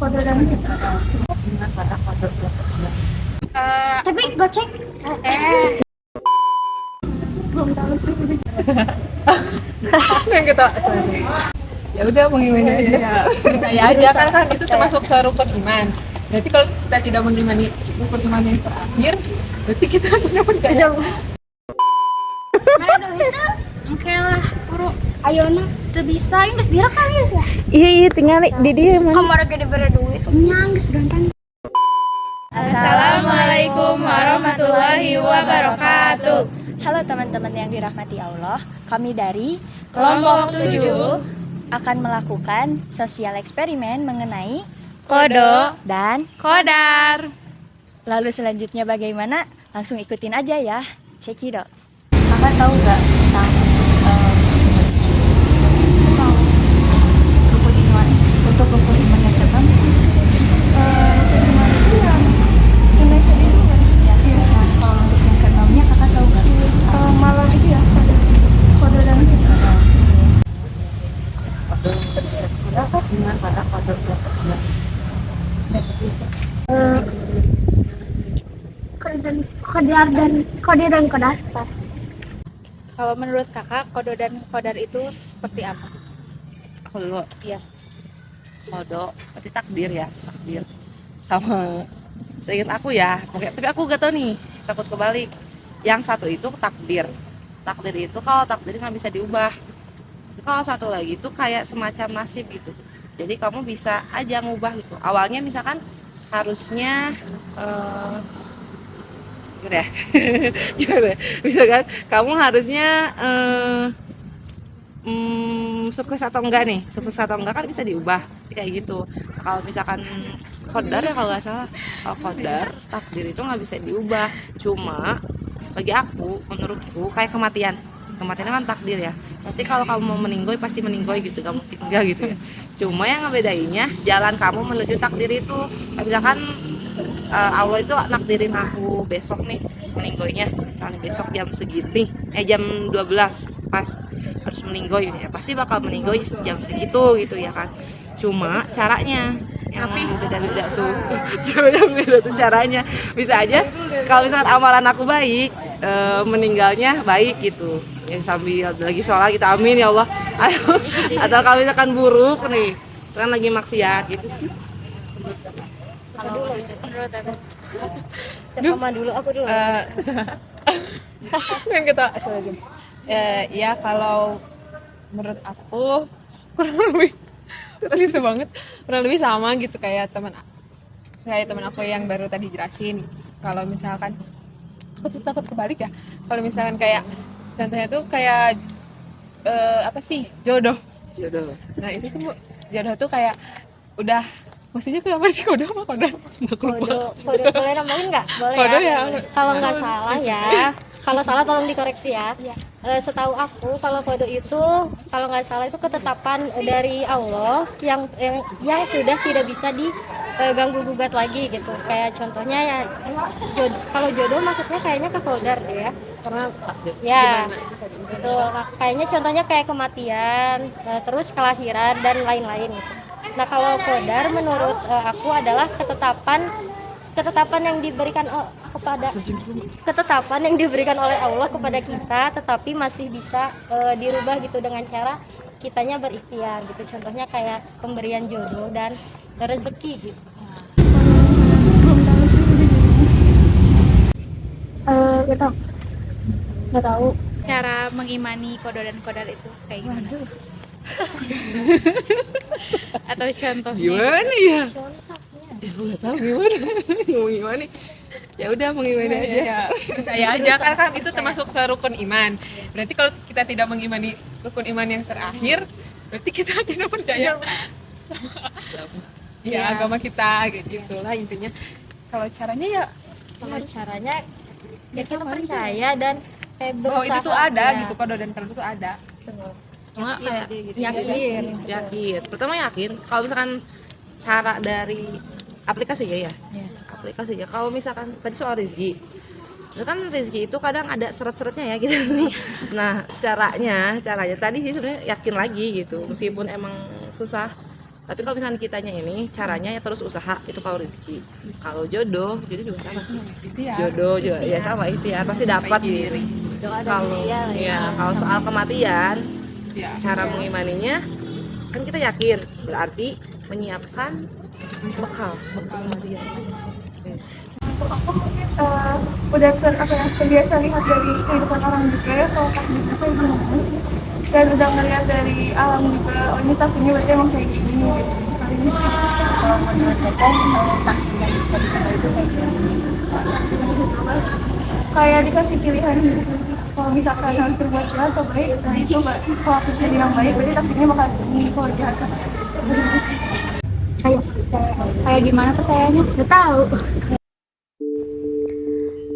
kode dan tapi gocek belum tahu sih. Yang kita ya udah mengimani aja, percaya aja kan itu termasuk ke rukun iman. Berarti kalau kita tidak mengimani rukun iman yang terakhir, berarti kita tidak percaya. Nah, itu mungkin lah puru ayona tuh bisa geus direkam ya sih. Iya tinggal di dia mah. Kamar gede duit nyangges gampang. Assalamualaikum warahmatullahi wabarakatuh. Halo teman-teman yang dirahmati Allah, kami dari Kelompok 7 akan melakukan sosial eksperimen mengenai Kodo dan Kodar. lalu selanjutnya bagaimana? Langsung ikutin aja ya. Cekidot. Kakak tahu nggak tentang rukun iman? Untuk rukun iman yang keenam, rukun iman itu yang tadi itu kan? Ya. Nah, kalau untuk yang keenamnya kakak tahu nggak? Malah itu ya kode dan kode dan kodar. Kalau menurut kakak, kodo dan kodar itu seperti apa? Aku dulu. Iya. Kodo berarti takdir ya, takdir. Sama seingat aku ya, tapi aku gak tahu nih, takut kebalik. Yang satu itu takdir. Takdir itu kalau takdir nggak bisa diubah. Kalau satu lagi itu kayak semacam nasib gitu. Jadi kamu bisa aja ngubah gitu. Awalnya misalkan harusnya gimana ya? Gimana ya? Misalkan kamu harusnya sukses atau enggak nih, sukses atau enggak kan bisa diubah kayak gitu. Kalau misalkan kodar ya, kalau nggak salah, kalau kodar takdir itu nggak bisa diubah. Cuma bagi aku, menurutku kayak kematian kan takdir ya, pasti kalau kamu mau meninggoy pasti meninggoy gitu, gak mungkin enggak gitu ya. Cuma yang ngebedainnya jalan kamu menuju takdir itu. Misalkan Allah itu nakdirin aku besok nih meninggoynya, misalnya besok jam segini, jam 12 pas harus meninggoy ya, pasti bakal meninggoy jam segitu gitu ya kan. Cuma caranya yang beda-beda tuh. Beda tuh caranya. Bisa aja kalau misalkan amalan aku baik, meninggalnya baik gitu ya, sambil lagi sholat kita amin ya Allah. Atau kalau misalkan buruk nih, sekarang lagi maksiat gitu sih. Menurut apa? Sama dulu, aku dulu. Yang kita ya kalau menurut aku kurang lebih bisa banget, kurang lebih sama gitu kayak teman aku yang baru tadi jelasin. Kalau misalkan aku tuh takut kebalik ya, kalau misalkan kayak contohnya tuh kayak apa sih, jodoh. Nah itu tuh jodoh tuh kayak udah, maksudnya tuh apa sih, kode apa kode? Kode boleh nambahin nggak? Boleh Kode ya. ya. Kalau nggak salah ya, kalau salah tolong dikoreksi ya. Setahu aku kalau kode itu kalau nggak salah itu ketetapan dari Allah yang sudah tidak bisa diganggu gugat lagi gitu. Kayak contohnya ya kalau jodoh maksudnya kayaknya ke kodar deh ya. Karena ya betul. Nah, kayaknya contohnya kayak kematian, terus kelahiran dan lain-lain gitu. Nah kalau kodar menurut aku adalah ketetapan yang diberikan oleh Allah kepada kita, tetapi masih bisa dirubah gitu dengan cara kitanya berikhtiar gitu. Contohnya kayak pemberian jodoh dan rezeki gitu. Gitu. Nggak tahu. Cara mengimani kodo dan kodar itu kayak gimana? Atau contohnya? Gimana ya? Ya aku nggak tahu gimana. Ya udah mengimani aja. Ya, percaya aja kan itu termasuk ke rukun iman. Berarti kalau kita tidak mengimani rukun iman yang terakhir, berarti kita tidak percaya sama agama kita gitu lah intinya. Kalau caranya ya Kita percaya dan bahwa itu tuh ada gitu, kode dan kodar itu ada. Cuma kayak Yakin. Pertama yakin. Kalau misalkan cara dari aplikasinya ya. Aplikasinya. Kalau misalkan tadi soal rezeki, itu kan rezeki itu kadang ada seret-seretnya ya gitu. Nah caranya tadi sih sebenarnya yakin lagi gitu. Meskipun emang susah, Tapi kalau misalnya kitanya ini caranya ya terus usaha, itu kalau rezeki. Kalau jodoh juga sama sih. Jodoh juga ya sama, ikhtiar pasti dapat gitu. Kalau ya kalau soal kematian, cara mengimaninya kan kita yakin, berarti menyiapkan bekal untuk kematian. Untuk aku mungkin udah terbiasa lihat dari kehidupan orang juga ya, kalau takdir itu kayak gimana sih, dan udah ngeliat dari alam juga, oh ini takdirnya berarti emang kayak gini gitu. Kali ini kalau menurut kita takdir yang bisa dikenal itu kayak gimana? Kayak dikasih pilihan gitu. Kalau misalkan harus berbuat jahat atau baik, nah itu kalau aku jadi yang baik berarti takdirnya bakal begini, kalau jahat kan kayak gimana percayaannya? Nggak tahu.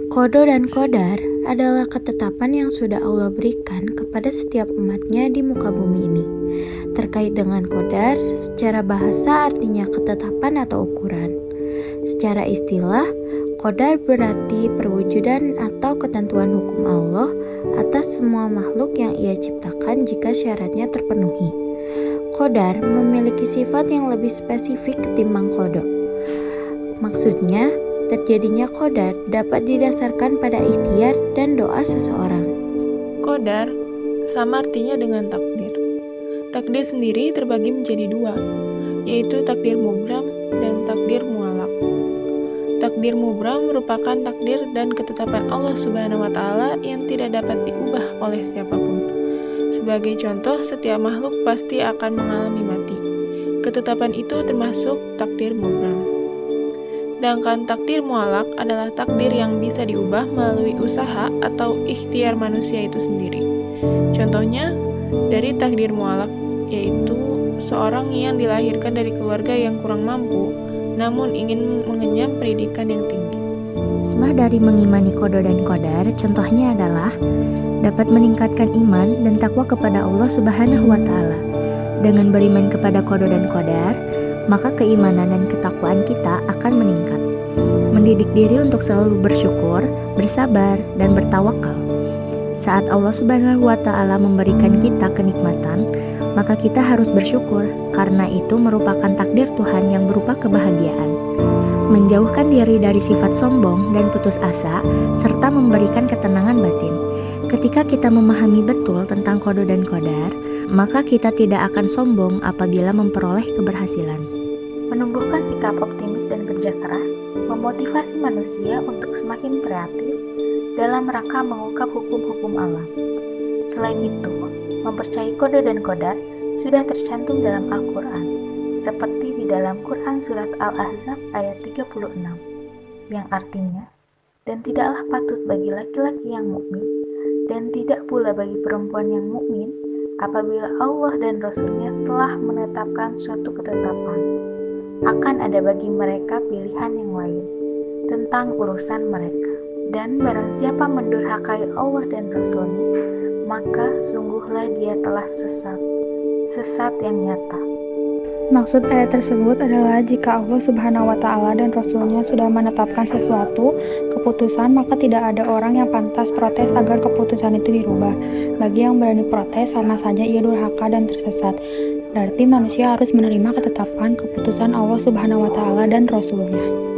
Qada dan qadar adalah ketetapan yang sudah Allah berikan kepada setiap umatnya di muka bumi ini. Terkait dengan qadar, secara bahasa artinya ketetapan atau ukuran. Secara istilah, qadar berarti perwujudan atau ketentuan hukum Allah atas semua makhluk yang Ia ciptakan jika syaratnya terpenuhi. Qadar memiliki sifat yang lebih spesifik ketimbang qada. Maksudnya, terjadinya qadar dapat didasarkan pada ikhtiar dan doa seseorang. Qadar sama artinya dengan takdir. Takdir sendiri terbagi menjadi dua, yaitu takdir mubram dan takdir mualak. Takdir mubram merupakan takdir dan ketetapan Allah Subhanahu wa Ta'ala yang tidak dapat diubah oleh siapapun. Sebagai contoh, setiap makhluk pasti akan mengalami mati. Ketetapan itu termasuk takdir mubram. Sedangkan takdir mualak adalah takdir yang bisa diubah melalui usaha atau ikhtiar manusia itu sendiri. Contohnya, dari takdir mualak yaitu seorang yang dilahirkan dari keluarga yang kurang mampu, namun ingin mengenyam pendidikan yang tinggi. Hikmah dari mengimani qada dan qadar contohnya adalah dapat meningkatkan iman dan takwa kepada Allah Subhanahu wa Ta'ala. Dengan beriman kepada qada dan qadar, maka keimanan dan ketakwaan kita akan meningkat. Mendidik diri untuk selalu bersyukur, bersabar, dan bertawakal. Saat Allah Subhanahu wa Ta'ala memberikan kita kenikmatan, maka kita harus bersyukur, karena itu merupakan takdir Tuhan yang berupa kebahagiaan. Menjauhkan diri dari sifat sombong dan putus asa, serta memberikan ketenangan batin. Ketika kita memahami betul tentang qada dan qadar, maka kita tidak akan sombong apabila memperoleh keberhasilan. Menumbuhkan sikap optimis dan kerja keras, memotivasi manusia untuk semakin kreatif dalam rangka mengungkap hukum-hukum alam. Selain itu, mempercayai qada dan qadar sudah tercantum dalam Al-Quran, seperti di dalam Quran Surat Al-Ahzab ayat 36, yang artinya, dan tidaklah patut bagi laki-laki yang mukmin dan tidak pula bagi perempuan yang mukmin apabila Allah dan Rasul-Nya telah menetapkan suatu ketetapan, akan ada bagi mereka pilihan yang lain tentang urusan mereka. Dan barang siapa mendurhakai Allah dan Rasul-Nya, maka sungguhlah dia telah sesat yang nyata. Maksud ayat tersebut adalah jika Allah Subhanahu wa Ta'ala dan Rasul-Nya sudah menetapkan sesuatu keputusan, maka tidak ada orang yang pantas protes agar keputusan itu dirubah. Bagi yang berani protes, sama saja ia durhaka dan tersesat. Berarti manusia harus menerima ketetapan keputusan Allah Subhanahu wa Ta'ala dan Rasul-Nya.